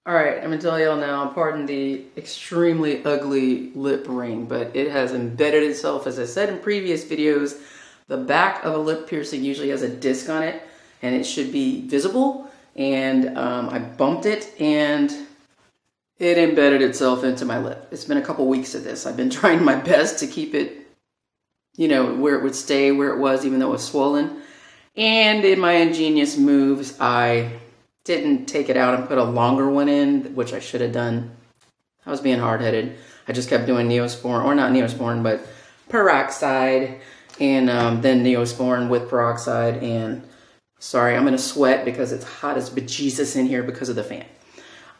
All right, I'm gonna tell y'all now, pardon the extremely ugly lip ring, but it has embedded itself. As I said in previous videos, the back of a lip piercing usually has a disc on it and it should be visible. And I bumped it and it embedded itself into my lip. It's been a couple weeks of this. I've been trying my best to keep it, where it would stay where it was, even though it was swollen. And in my ingenious moves, I didn't take it out and put a longer one in, which I should have done. I was being hard-headed. I just kept doing Neosporin, or not Neosporin, but peroxide, and then Neosporin with peroxide. And sorry, I'm going to sweat because it's hot as bejesus in here because of the fan.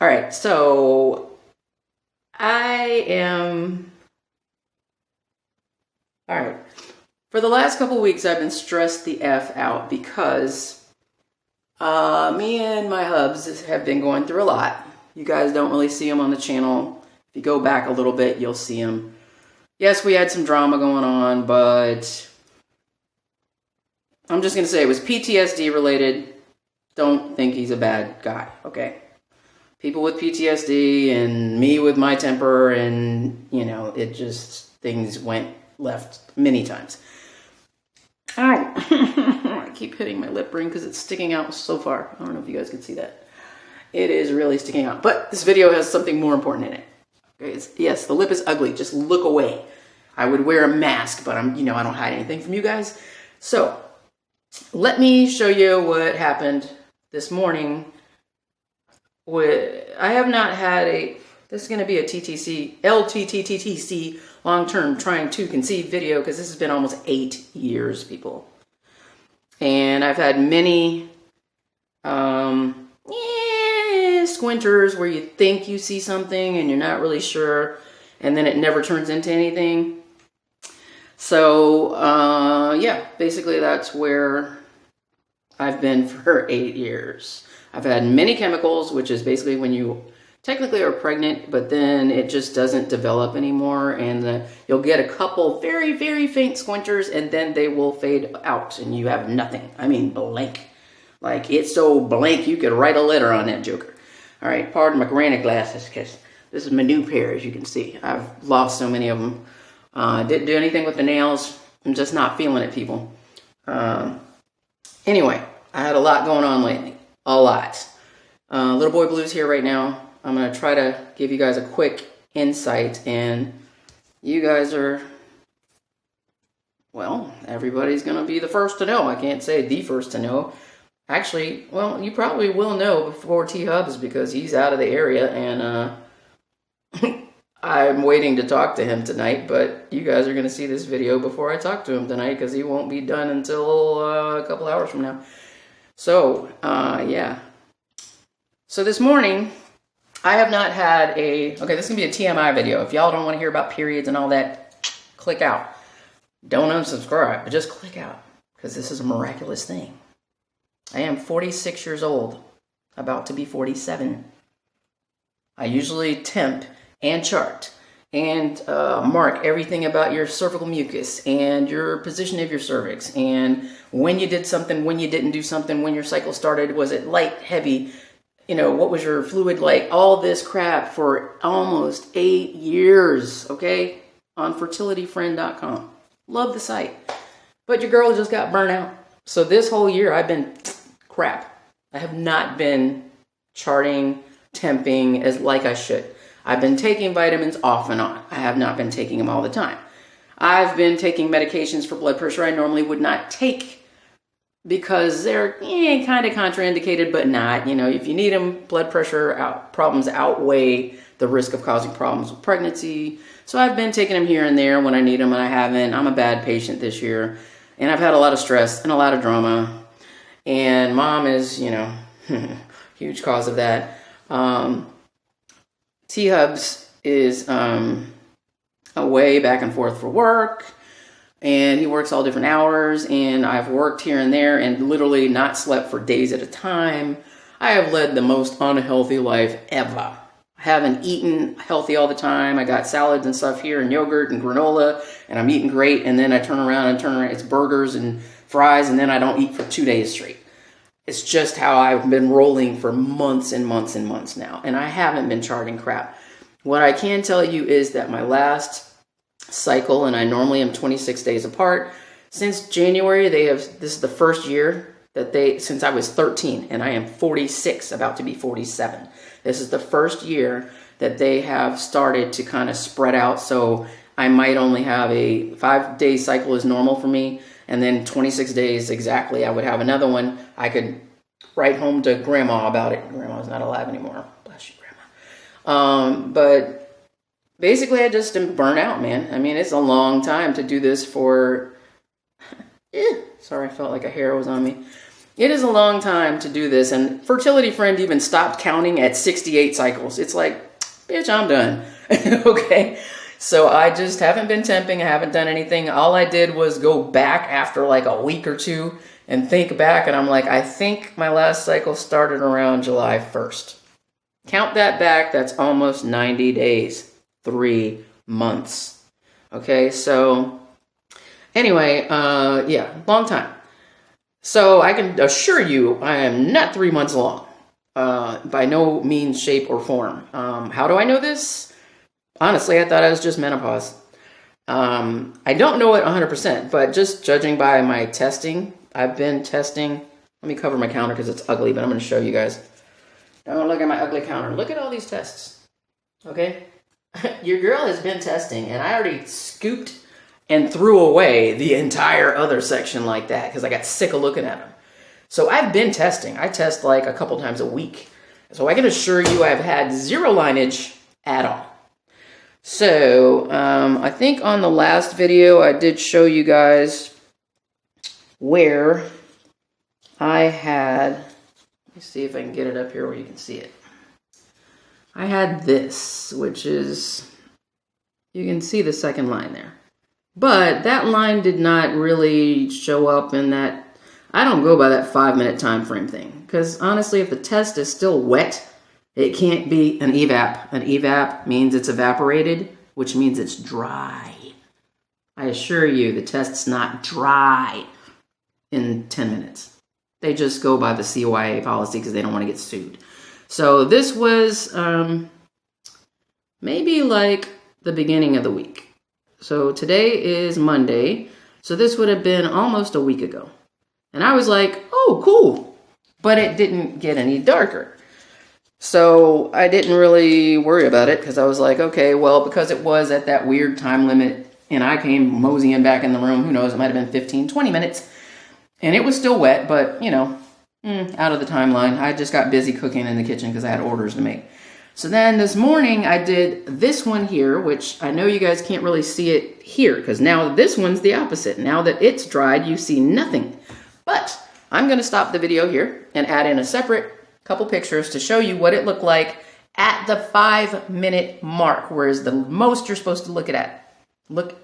All right, so all right. For the last couple of weeks, I've been stressed the F out because me and my hubs have been going through a lot. You guys don't really see them on the channel. If you go back a little bit, you'll see them. Yes, we had some drama going on, but I'm just going to say it was PTSD related. Don't think he's a bad guy, okay? People with PTSD and me with my temper and, it just, things went left many times. Ow. I keep hitting my lip ring because it's sticking out so far. I don't know if you guys can see that. It is really sticking out. But this video has something more important in it. Okay, yes, the lip is ugly. Just look away. I would wear a mask, but I don't hide anything from you guys. So, let me show you what happened this morning. I have not had this is going to be a Ltttc long-term trying to conceive video because this has been almost 8 years, people. And I've had many squinters where you think you see something and you're not really sure, and then it never turns into anything. So, yeah, basically that's where I've been for 8 years. I've had many chemicals, which is basically when you technically are pregnant, but then it just doesn't develop anymore, and you'll get a couple very, very faint squinters, and then they will fade out, and you have nothing. I mean, blank. Like, it's so blank you could write a letter on that joker. All right, pardon my granny glasses, because this is my new pair, as you can see. I've lost so many of them. Didn't do anything with the nails. I'm just not feeling it, people. Anyway, I had a lot going on lately. A lot. Little Boy Blue's here right now. I'm going to try to give you guys a quick insight, and you guys are, well, everybody's going to be the first to know. I can't say the first to know. Actually, well, you probably will know before T-Hubs because he's out of the area, and I'm waiting to talk to him tonight, but you guys are going to see this video before I talk to him tonight because he won't be done until a couple hours from now. So, yeah. So this morning, I have not had okay, this is going to be a TMI video. If y'all don't want to hear about periods and all that, click out. Don't unsubscribe, but just click out because this is a miraculous thing. I am 46 years old, about to be 47. I usually temp and chart and mark everything about your cervical mucus and your position of your cervix and when you did something, when you didn't do something, when your cycle started, was it light, heavy, what was your fluid like, all this crap for almost 8 years, okay, on fertilityfriend.com. Love the site. But your girl just got burnt out. So this whole year I've been crap. I have not been charting, temping as like I should. I've been taking vitamins off and on. I have not been taking them all the time. I've been taking medications for blood pressure I normally would not take because they're kind of contraindicated, but not. If you need them, blood pressure problems outweigh the risk of causing problems with pregnancy. So I've been taking them here and there when I need them, and I haven't. I'm a bad patient this year, and I've had a lot of stress and a lot of drama, and mom is, huge cause of that. T-Hubs is away back and forth for work, and he works all different hours, and I've worked here and there and literally not slept for days at a time. I have led the most unhealthy life ever. I haven't eaten healthy all the time. I got salads and stuff here and yogurt and granola, and I'm eating great, and then I turn around, it's burgers and fries, and then I don't eat for 2 days straight. It's just how I've been rolling for months and months and months now, and I haven't been charting crap. What I can tell you is that my last cycle, and I normally am 26 days apart, since January, this is the first year that since I was 13, and I am 46, about to be 47. This is the first year that they have started to kind of spread out, so I might only have a 5-day cycle is normal for me, and then 26 days exactly, I would have another one. I could write home to Grandma about it. Grandma's not alive anymore. Bless you, Grandma. But basically, I just am burnt out, man. I mean, it's a long time to do this for... Sorry, I felt like a hair was on me. It is a long time to do this, and Fertility Friend even stopped counting at 68 cycles. It's like, bitch, I'm done. Okay? So I just haven't been temping. I haven't done anything. All I did was go back after like a week or two and think back, and I'm like, I think my last cycle started around July 1st. Count that back, that's almost 90 days, 3 months. Okay, so anyway, yeah, long time. So I can assure you I am not 3 months long, by no means, shape, or form. How do I know this? Honestly, I thought I was just menopause. I don't know it 100%, but just judging by my testing, I've been testing. Let me cover my counter because it's ugly, but I'm going to show you guys. Don't look at my ugly counter. Look at all these tests. Okay? Your girl has been testing, and I already scooped and threw away the entire other section like that because I got sick of looking at them. So I've been testing. I test like a couple times a week. So I can assure you I've had zero lineage at all. So I think on the last video I did show you guys where I had, let me see if I can get it up here where you can see it. I had this, which is, you can see the second line there. But that line did not really show up in that, I don't go by that 5-minute time frame thing. Because honestly, if the test is still wet, it can't be an evap. An evap means it's evaporated, which means it's dry. I assure you, the test's not dry in 10 minutes. They just go by the CYA policy because they don't want to get sued. So this was maybe like the beginning of the week. So today is Monday. So this would have been almost a week ago. And I was like, oh, cool. But it didn't get any darker. So I didn't really worry about it because I was like, okay, well, because it was at that weird time limit and I came moseying back in the room, who knows, it might have been 15, 20 minutes. And it was still wet, but, you know, out of the timeline. I just got busy cooking in the kitchen because I had orders to make. So then this morning I did this one here, which I know you guys can't really see it here because now this one's the opposite. Now that it's dried, you see nothing. But I'm going to stop the video here and add in a separate couple pictures to show you what it looked like at the 5-minute mark, whereas the most you're supposed to look at it. Look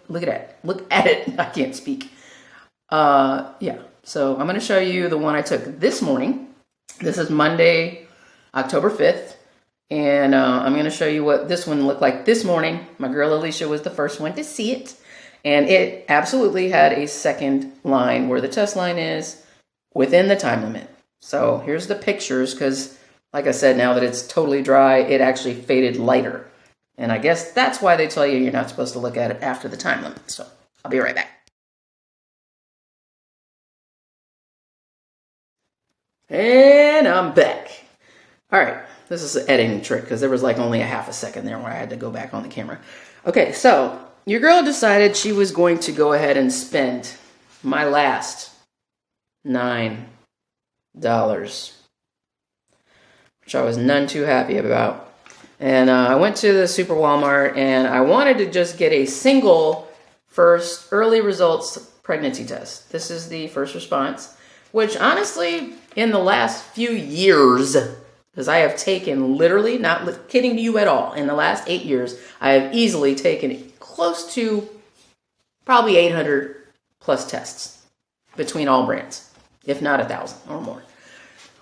at it. I can't speak. Yeah. So I'm going to show you the one I took this morning. This is Monday, October 5th. And I'm going to show you what this one looked like this morning. My girl Alicia was the first one to see it. And it absolutely had a second line where the test line is within the time limit. So here's the pictures because, like I said, now that it's totally dry, it actually faded lighter. And I guess that's why they tell you you're not supposed to look at it after the time limit. So I'll be right back. And I'm back. All right, this is an editing trick because there was like only a half a second there where I had to go back on the camera. Okay, so your girl decided she was going to go ahead and spend my last $9, which I was none too happy about. And I went to the Super Walmart and I wanted to just get a single first early results pregnancy test. This is the first response, which honestly, in the last few years, because I have taken literally, not kidding you at all, in the last 8 years, I have easily taken close to probably 800 plus tests between all brands, if not 1,000 or more.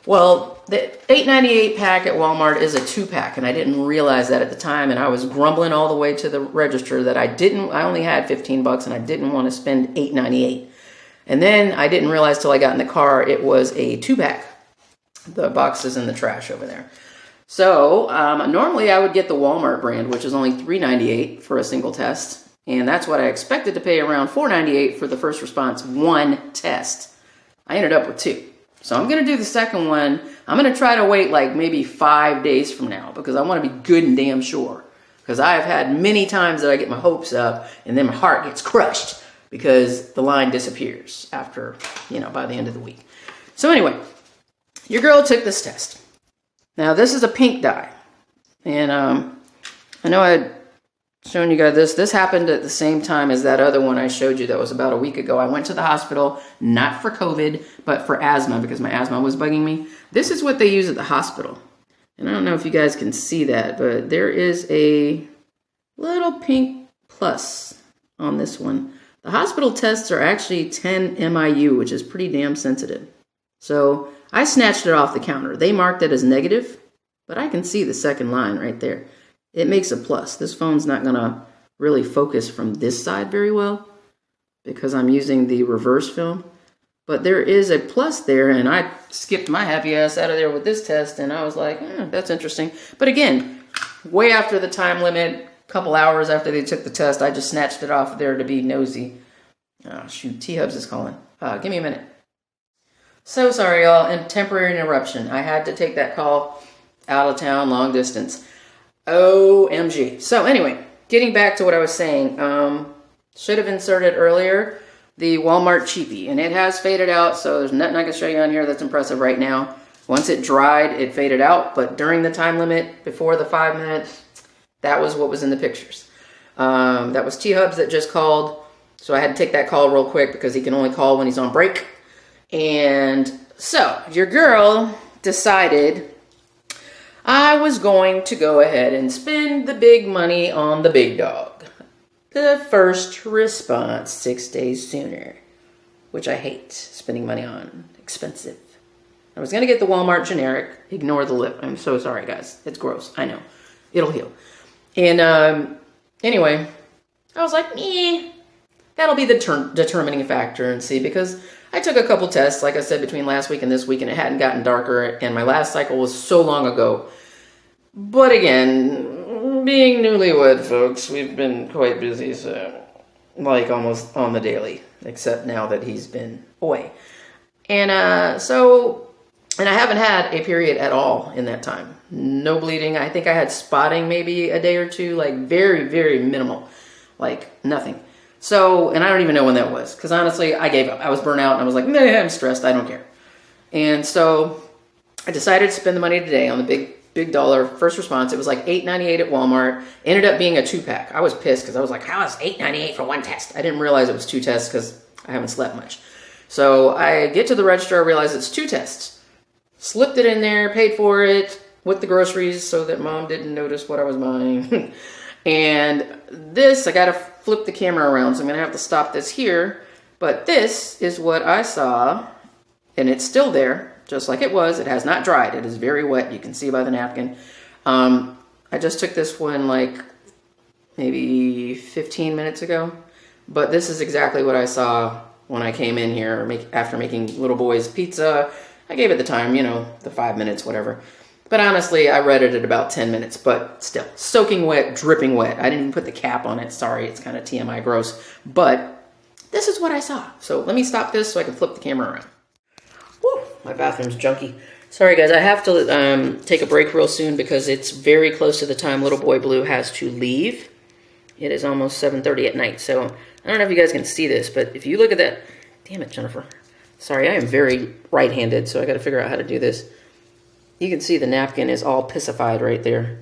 Well, the $8.98 pack at Walmart is a 2-pack, and I didn't realize that at the time, and I was grumbling all the way to the register that I only had $15 and I didn't want to spend $8.98. And then I didn't realize till I got in the car it was a 2-pack. The box is in the trash over there. So normally I would get the Walmart brand, which is only $3.98 for a single test. And that's what I expected to pay, around $4.98 for the first response one test. I ended up with 2. So I'm going to do the second one. I'm going to try to wait like maybe 5 days from now because I want to be good and damn sure. Because I've had many times that I get my hopes up and then my heart gets crushed because the line disappears after, by the end of the week. So anyway, your girl took this test. Now this is a pink dye. And I know I had shown you guys this. This happened at the same time as that other one I showed you that was about a week ago. I went to the hospital, not for COVID, but for asthma because my asthma was bugging me. This is what they use at the hospital. And I don't know if you guys can see that, but there is a little pink plus on this one. The hospital tests are actually 10 MIU, which is pretty damn sensitive. So I snatched it off the counter. They marked it as negative, but I can see the second line right there. It makes a plus. This phone's not going to really focus from this side very well because I'm using the reverse film. But there is a plus there, and I skipped my happy ass out of there with this test, and I was like, that's interesting. But again, way after the time limit, a couple hours after they took the test, I just snatched it off there to be nosy. Oh, shoot, T-Hubs is calling. Give me a minute. So sorry, y'all, and temporary interruption. I had to take that call out of town, long distance. OMG. So anyway, getting back to what I was saying, should have inserted earlier the Walmart cheapie, and it has faded out, so there's nothing I can show you on here that's impressive right now. Once it dried, it faded out, but during the time limit, before the 5 minutes, that was what was in the pictures. That was T-Hubs that just called, so I had to take that call real quick because he can only call when he's on break. And so, your girl decided I was going to go ahead and spend the big money on the big dog. The first response 6 days sooner, which I hate spending money on. Expensive. I was going to get the Walmart generic. Ignore the lip. I'm so sorry, guys. It's gross. I know. It'll heal. And anyway, I was like, that'll be the determining factor and see, because I took a couple tests, like I said, between last week and this week, and it hadn't gotten darker, and my last cycle was so long ago. But again, being newlywed, folks, we've been quite busy, so like almost on the daily, except now that he's been away. And and I haven't had a period at all in that time. No bleeding. I think I had spotting maybe a day or two, like very, very minimal, like nothing. So, and I don't even know when that was, because honestly, I gave up. I was burnt out, and I was like, I'm stressed. I don't care. And so I decided to spend the money today on the big dollar first response. It was like $8.98 at Walmart. Ended up being a 2-pack. I was pissed because I was like, how is $8.98 for one test? I didn't realize it was 2 tests because I haven't slept much. So I get to the register, I realize it's 2 tests. Slipped it in there, paid for it with the groceries so that mom didn't notice what I was buying. And this, I got to flip the camera around, so I'm going to have to stop this here. But this is what I saw, and it's still there. Just like it was. It has not dried. It is very wet. You can see by the napkin. I just took this one like maybe 15 minutes ago. But this is exactly what I saw when I came in here after making little boy's pizza. I gave it the time, the 5 minutes, whatever. But honestly, I read it at about 10 minutes. But still, soaking wet, dripping wet. I didn't even put the cap on it. Sorry, it's kind of TMI gross. But this is what I saw. So let me stop this so I can flip the camera around. Woo, my bathroom's junky. Sorry, guys. I have to take a break real soon because it's very close to the time little boy Blue has to leave. It is almost 7:30 at night. So I don't know if you guys can see this, but if you look at that... Damn it, Jennifer. Sorry, I am very right-handed, so I got to figure out how to do this. You can see the napkin is all pissified right there.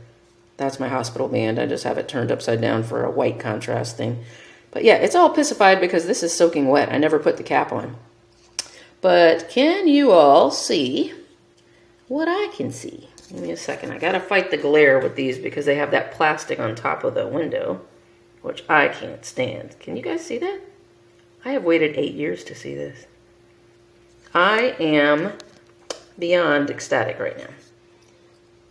That's my hospital band. I just have it turned upside down for a white contrast thing. But yeah, it's all pissified because this is soaking wet. I never put the cap on. But can you all see what I can see? Give me a second. I gotta fight the glare with these because they have that plastic on top of the window, which I can't stand. Can you guys see that? I have waited 8 years to see this. I am beyond ecstatic right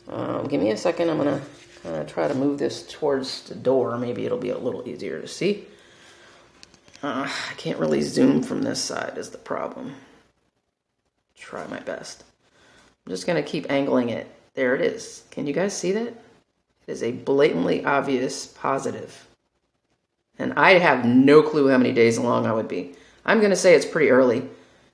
now. Give me a second. I'm gonna try to move this towards the door. Maybe it'll be a little easier to see. I can't really zoom from this side is the problem. Try my best. I'm just going to keep angling it. There it is. Can you guys see that? It is a blatantly obvious positive. And I have no clue how many days along I would be. I'm going to say it's pretty early,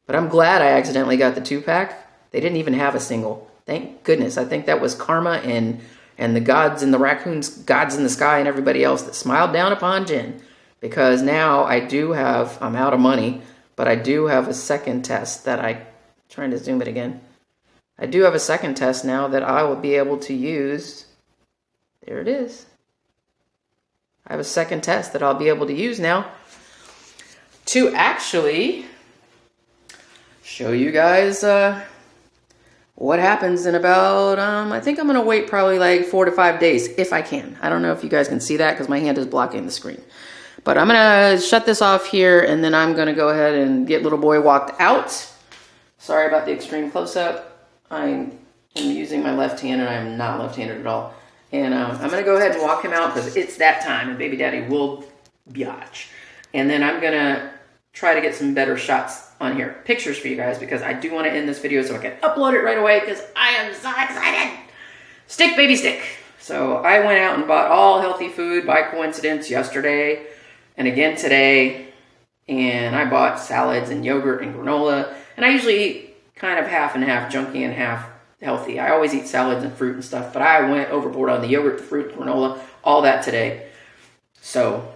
but I'm glad I accidentally got the 2-pack. They didn't even have a single. Thank goodness. I think that was karma and the gods and the raccoons, gods in the sky and everybody else that smiled down upon Jen. Because now I'm out of money, but I do have a second test that trying to zoom it again. I do have a second test now that I will be able to use. There it is. I have a second test that I'll be able to use now to actually show you guys what happens in about, I think I'm going to wait probably like 4 to 5 days if I can. I don't know if you guys can see that because my hand is blocking the screen. But I'm going to shut this off here, and then I'm going to go ahead and get little boy walked out. Sorry about the extreme close-up. I am using my left hand, and I'm not left-handed at all. And I'm going to go ahead and walk him out because it's that time, and baby daddy will biatch. And then I'm going to try to get some better shots on here. Pictures for you guys, because I do want to end this video so I can upload it right away because I am so excited. Stick, baby, stick. So I went out and bought all healthy food by coincidence yesterday and again today. And I bought salads and yogurt and granola. And I usually eat kind of half and half, junky and half healthy. I always eat salads and fruit and stuff, but I went overboard on the yogurt, the fruit, granola, all that today. So,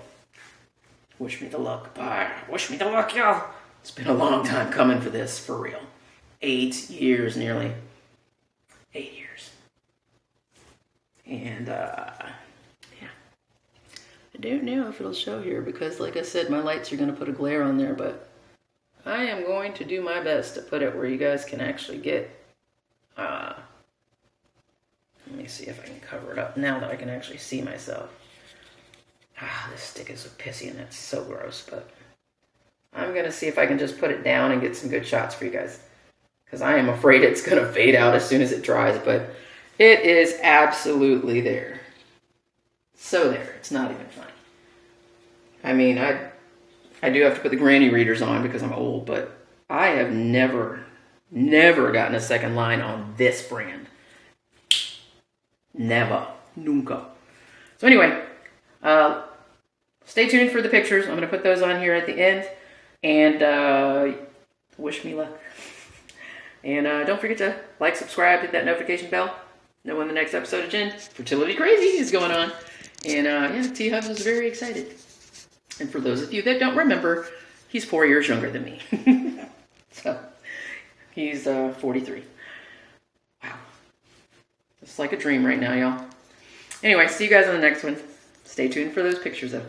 wish me the luck. Bye. Wish me the luck, y'all. It's been a long time coming for this, for real. 8 years, nearly. 8 years. And, yeah. I don't know if it'll show here because, like I said, my lights are going to put a glare on there, but I am going to do my best to put it where you guys can actually get let me see if I can cover it up now that I can actually see myself. This stick is so pissy and it's so gross, but I'm going to see if I can just put it down and get some good shots for you guys. Because I am afraid it's going to fade out as soon as it dries, but it is absolutely there. So there. It's not even funny. I mean, I do have to put the granny readers on because I'm old, but I have never gotten a second line on this brand. Never. Nunca. So anyway, stay tuned for the pictures. I'm going to put those on here at the end. And wish me luck. And don't forget to like, subscribe, hit that notification bell. Know when the next episode of Jen Fertility Crazy is going on. And yeah, T-Hubs is very excited. And for those of you that don't remember, he's 4 years younger than me. So, he's 43. Wow. It's like a dream right now, y'all. Anyway, see you guys on the next one. Stay tuned for those pictures, though.